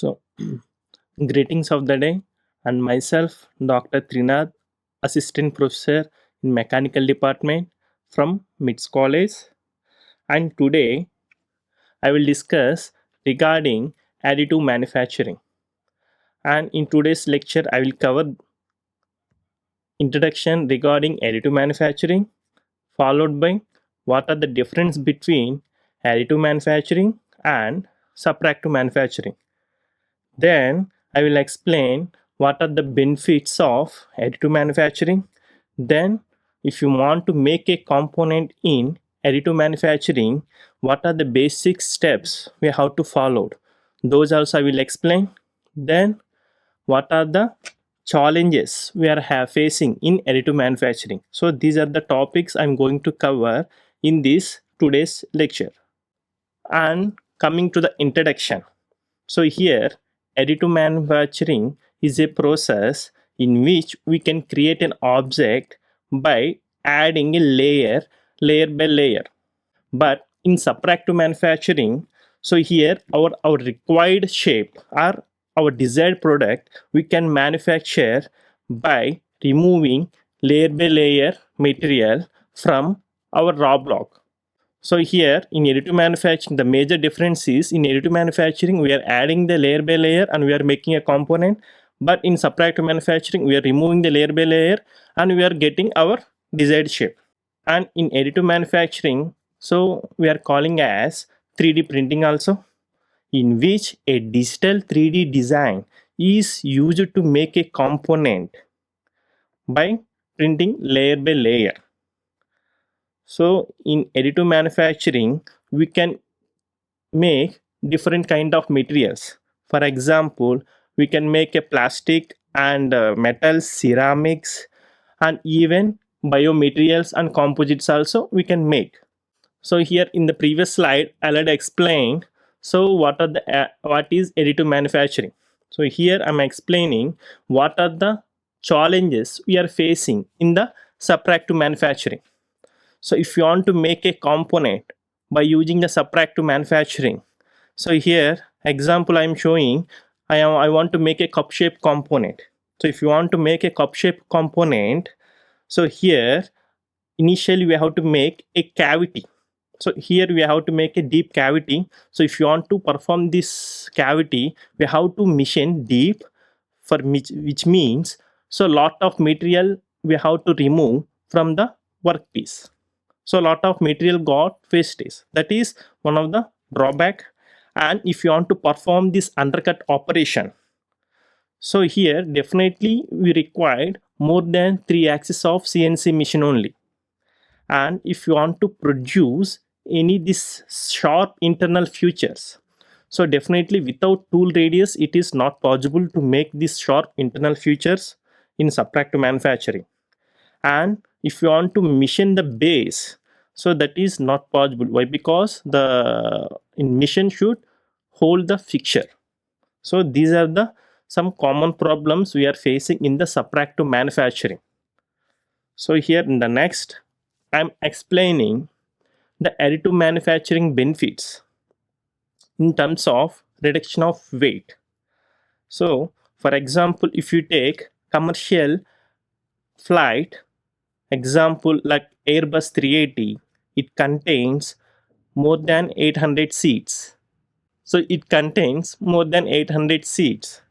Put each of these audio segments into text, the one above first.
So, greetings of the day, and myself, Dr. Thirnadh, Assistant Professor in Mechanical Department from MITS College. And today, I will discuss regarding additive manufacturing. And in today's lecture, I will cover introduction regarding additive manufacturing, followed by what are the difference between additive manufacturing and subtractive manufacturing. Then I will explain what are the benefits of additive manufacturing. Then if you want to make a component in additive manufacturing, what are the basic steps we have to follow? Those also I will explain. Then what are the challenges we are facing in additive manufacturing. So these are the topics I'm going to cover in this today's lecture. And coming to the introduction. So here additive manufacturing is a process in which we can create an object by adding a layer by layer. But in subtractive manufacturing, so here our required shape or our desired product we can manufacture by removing layer by layer material from our raw block. So here in additive manufacturing, the major difference is in additive manufacturing, we are adding the layer by layer and we are making a component. But in subtractive manufacturing, we are removing the layer by layer and we are getting our desired shape. And in additive manufacturing, so we are calling as 3D printing also, in which a digital 3D design is used to make a component by printing layer by layer. So in additive manufacturing, we can make different kind of materials. For example, we can make a plastic and metals, ceramics, and even biomaterials and composites also we can make. So here in the previous slide, I already explained. So what is additive manufacturing? So here I'm explaining what are the challenges we are facing in the subtractive manufacturing. So if you want to make a component by using the subtractive manufacturing, so here example I am showing, I want to make a cup shape component. So if you want to make a cup shape component, so here initially we have to make a cavity. So here we have to make a deep cavity. So if you want to perform this cavity, we have to machine deep, for which means so lot of material we have to remove from the workpiece. So a lot of material got wastage. That is one of the drawback. And if you want to perform this undercut operation, so here definitely we required more than 3 axis of CNC machine only. And if you want to produce any this sharp internal features, so definitely without tool radius it is not possible to make these sharp internal features in subtractive manufacturing. And if you want to machine the base, so that is not possible. Why? Because the machine should hold the fixture. So these are the some common problems we are facing in the subtractive manufacturing. So here in the next, I'm explaining the additive manufacturing benefits in terms of reduction of weight. So for example, if you take commercial flight example like Airbus 380, it contains more than 800 seats. So it contains more than 800 seats,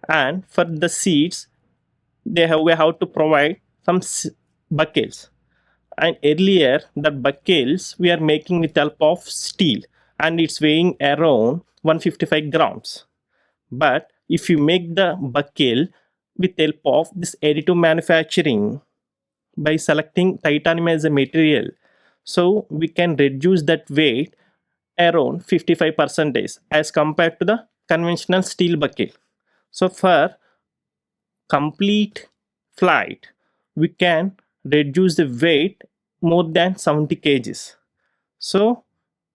and for the seats we have to provide some buckles. And earlier the buckles we are making with help of steel and it's weighing around 155 grams. But if you make the buckle with help of this additive manufacturing by selecting titanium as a material, so we can reduce that weight around 55% as compared to the conventional steel buckle. So for complete flight, we can reduce the weight more than 70 kgs. So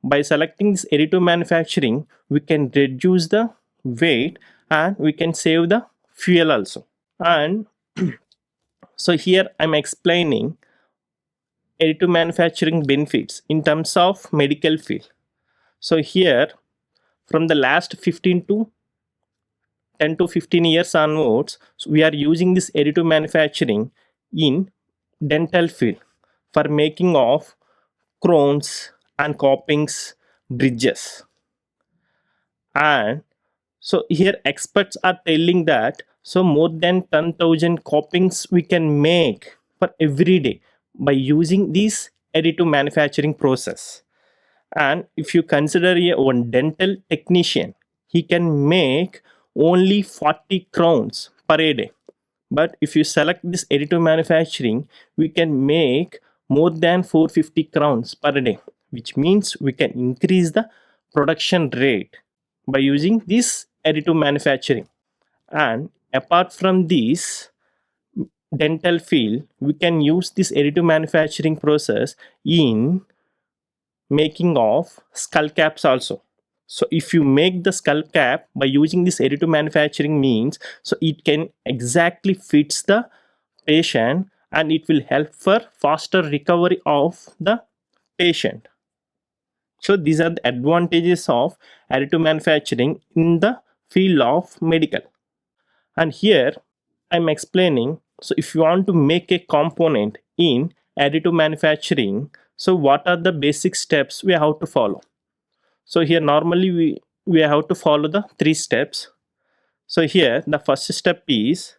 by selecting this additive manufacturing, we can reduce the weight and we can save the fuel also. And so here I'm explaining additive manufacturing benefits in terms of medical field. So here from the last 15 to 10 to 15 years onwards, so we are using this additive manufacturing in dental field for making of crowns and copings, bridges. And so here experts are telling that so more than 10,000 copings we can make for every day by using this additive manufacturing process. And if you consider one dental technician, he can make only 40 crowns per day. But if you select this additive manufacturing, we can make more than 450 crowns per day, which means we can increase the production rate by using this additive manufacturing. And apart from this dental field, we can use this additive manufacturing process in making of skull caps also. So if you make the skull cap by using this additive manufacturing means, so it can exactly fits the patient and it will help for faster recovery of the patient. So these are the advantages of additive manufacturing in the field of medical. And here I'm explaining, so if you want to make a component in additive manufacturing, so what are the basic steps we have to follow? So here normally we have to follow the 3 steps. So here the first step is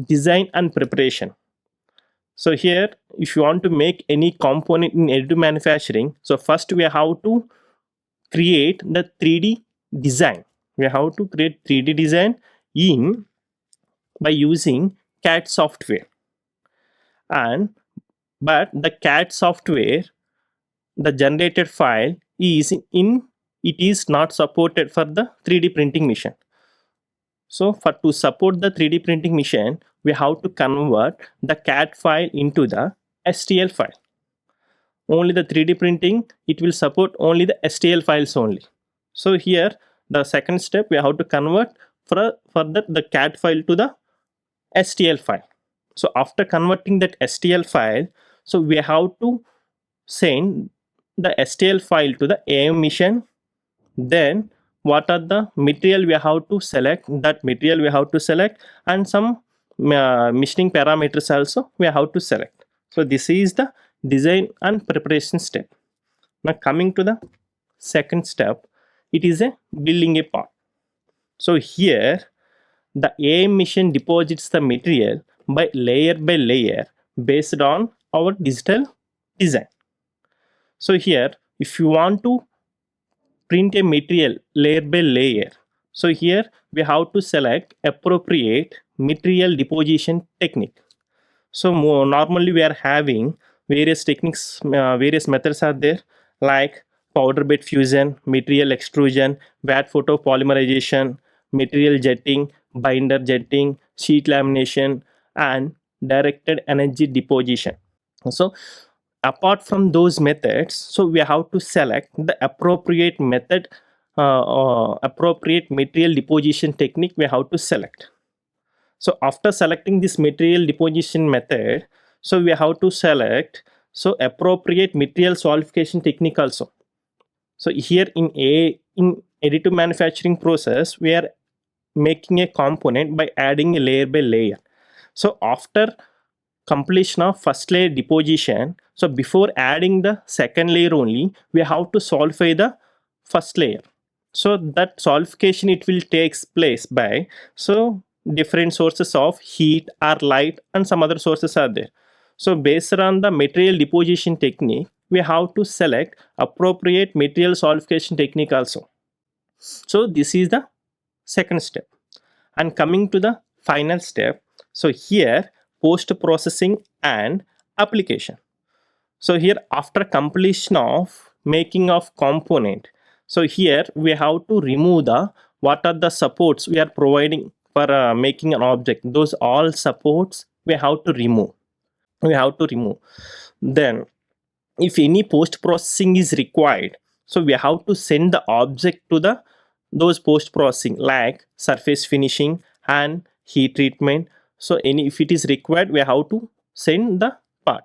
design and preparation. So here if you want to make any component in additive manufacturing, so first we have to create the 3D design. We have to create 3D design in by using CAD software. But the CAD software, the generated file is it is not supported for the 3D printing machine. So to support the 3D printing machine, we have to convert the CAD file into the STL file. Only the 3D printing, it will support only the STL files only. So here the second step, we have to convert further the CAD file to the STL file. So after converting that STL file, so we have to send the STL file to the AM machine. Then what are the material we have to select, that material we have to select, and some machining parameters also we have to select. So this is the design and preparation step. Now coming to the second step, it is a building a part. So here the AM machine deposits the material by layer based on our digital design. So here if you want to print a material layer by layer, so here we have to select appropriate material deposition technique. So normally we are having various techniques, various methods are there, like powder bed fusion, material extrusion, wet photopolymerization, material jetting, binder jetting, sheet lamination, and directed energy deposition. So apart from those methods, so we have to select the appropriate method, appropriate material deposition technique we have to select. So after selecting this material deposition method, so we have to select so appropriate material solidification technique also. So here in additive manufacturing process, we are making a component by adding a layer by layer. So after completion of first layer deposition, so before adding the second layer only, we have to solidify the first layer. So that solidification it will takes place by so different sources of heat or light and some other sources are there. So based on the material deposition technique, we have to select appropriate material solidification technique also. So this is the second step. And coming to the final step, so here post processing and application. So here after completion of making of component, so here we have to remove the what are the supports we are providing for making an object. Those all supports we have to remove. Then if any post processing is required, so we have to send the object to the those post processing like surface finishing and heat treatment. So if it is required, we have to send the part.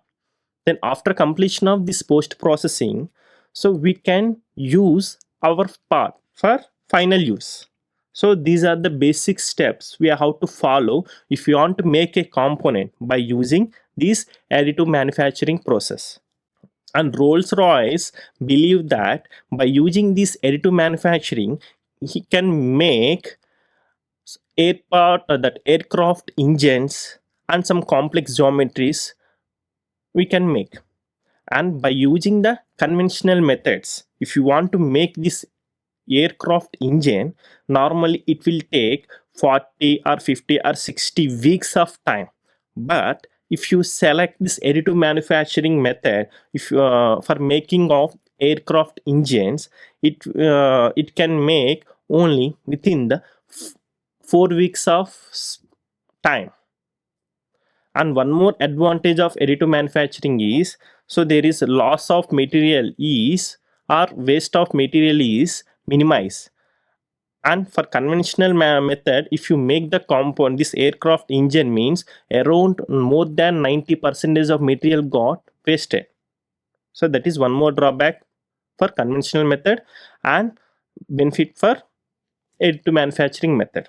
Then after completion of this post processing, so we can use our part for final use. So these are the basic steps we have to follow if you want to make a component by using this additive manufacturing process. And Rolls-Royce believe that by using this additive manufacturing, he can make that aircraft engines and some complex geometries we can make. And by using the conventional methods, if you want to make this aircraft engine, normally it will take 40 or 50 or 60 weeks of time. But if you select this additive manufacturing method, if for making of aircraft engines, it can make only within the 4 weeks of time. And one more advantage of additive manufacturing is, so there is loss of material is or waste of material is minimized. And for conventional method, if you make the component, this aircraft engine means around more than 90% of material got wasted. So that is one more drawback for conventional method and benefit for additive manufacturing method.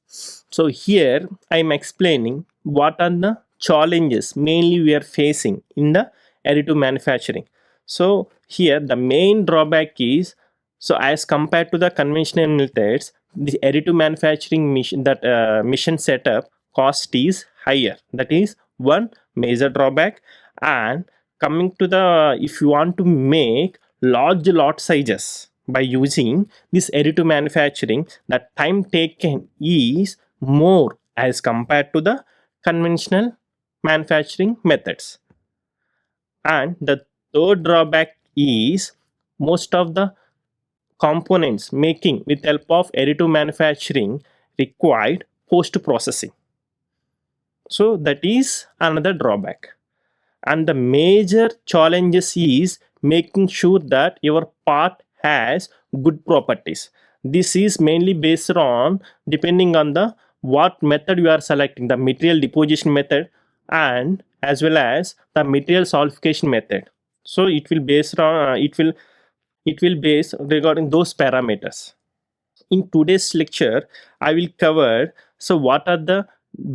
So here I am explaining what are the challenges mainly we are facing in the additive manufacturing. So here the main drawback is, so as compared to the conventional methods, the additive manufacturing mission setup cost is higher. That is one major drawback. And coming to the, if you want to make large lot sizes by using this additive manufacturing, the time taken is more as compared to the conventional manufacturing methods. And the third drawback is, most of the components making with help of additive manufacturing required post processing. So that is another drawback. And the major challenges is making sure that your part has good properties. This is mainly based on, depending on the what method you are selecting, the material deposition method and as well as the material solidification method. So it will based on it will base regarding those parameters. In today's lecture, I will cover, so what are the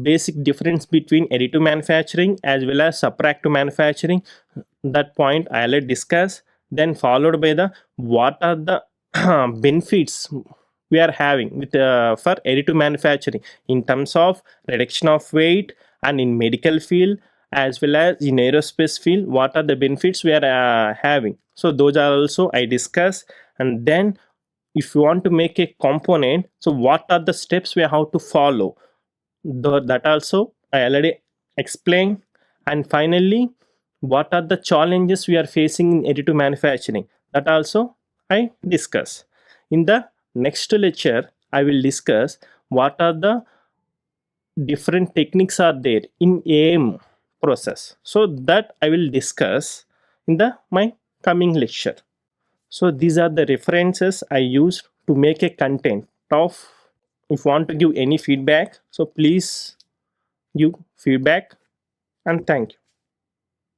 basic difference between additive manufacturing as well as subtractive manufacturing. That point I will discuss. Then followed by the what are the benefits we are having with for additive manufacturing in terms of reduction of weight, and in medical field as well as in aerospace field, what are the benefits we are having. So those are also I discuss. And then if you want to make a component, so what are the steps we have to follow, that also I already explained. And finally, what are the challenges we are facing in additive manufacturing, that also I discuss. In the next lecture, I will discuss what are the different techniques are there in AM process. So that I will discuss in the my coming lecture. So these are the references I used to make a content of. If you want to give any feedback, so please give feedback, and thank you.